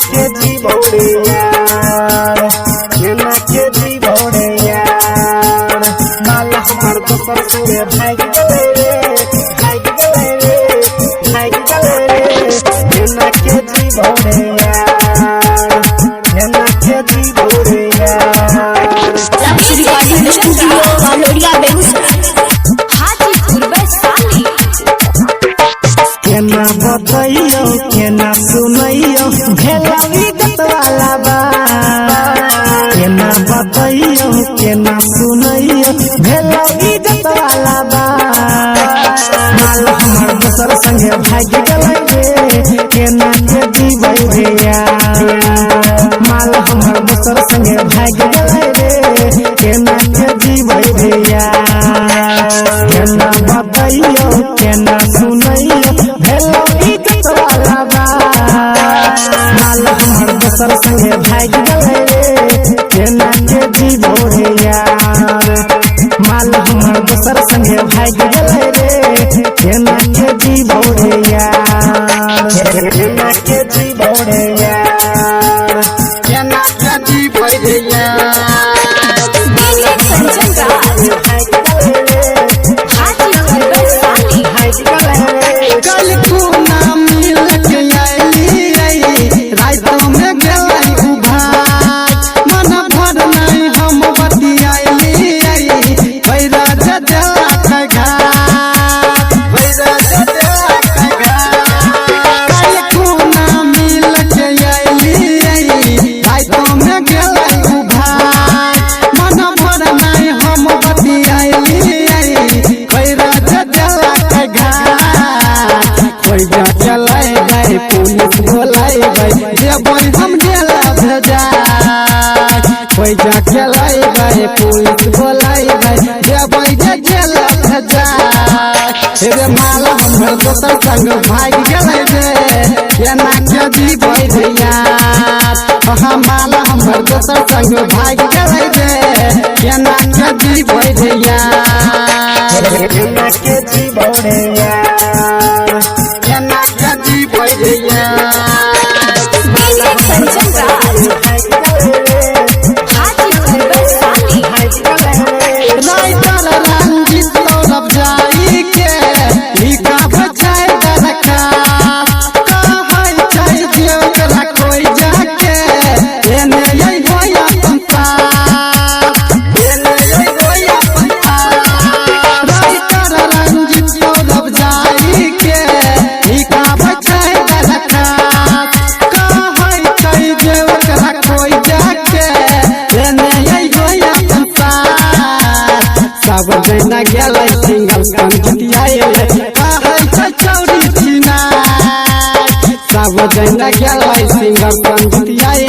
के जीवोरे यार केना के जीवोरे यार माल हमर दोसर संगे भाग गले रे केना के जीवोरे यार केना के जीवोरे यार केना बतैयो केना सुनैयो भेलवी गत वाला बा केना बतैयो केना सुनैयो भेलवी गत वाला बा माल हमर दोसर संगे भाग गलै रे केना के जीवै रे यार माल हमर दोसर संगे भाग गलै रे केना के जीवै रे यार केना बतैयो केना सुनैयो भेलवी गत वाला बा माल हमर दोसर संगे भाग गलै रे केना के जीवोरे यार माल हमर दोसर संगे भाग गलै रे केना के जीवोरे यार केना के जीवोरे यार केना के जीवोरे यार कल को नाम मिल के आईली रात में गेलाई उभार मन भर नहीं हम बतियाईली भैरा जदला का घाट भैरा जदला का घाट कल को नाम मिल के आईली रात में गेलाई उभार मन भर नहीं हम बतियाईली भैरा जदला का घाट पैसा चलाए गए पुलिस बोलाए गए देवई हम गेला भेजा पैसा चलाए गए पुलिस बोलाए गए देवई गेला भेजा रे माल हमर दोसर संग भाग गेलै रे केना के जीवै रे यार माल हमर दोसर संग भाग गेलै रे केना के जीवै रे यार केना के जीवोरे यार केना के जीवै रे यार राइटर रंजित तौरब जाई के लिखा बचाए दरखा कहै छै देव करा कोई जाके एने यही होया संसार एने यही होया संसार राइटर रंजित तौरब जाई के लिखा बचाए दरखा कहै छै देव करा कोई जाके एने यही होया संसार सब जना गेलै सिंगल कान जितियाए कहै छै चौरी छिनार सब जना गेलै सिंगल कान जितियाए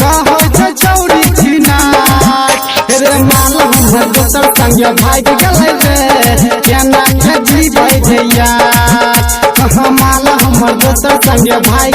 कहै छै चौरी छिनार रे माल हमर दोसर संगे भाग गेलै रे केना के जीवै रे यार माल हमर दोसर संगे भाग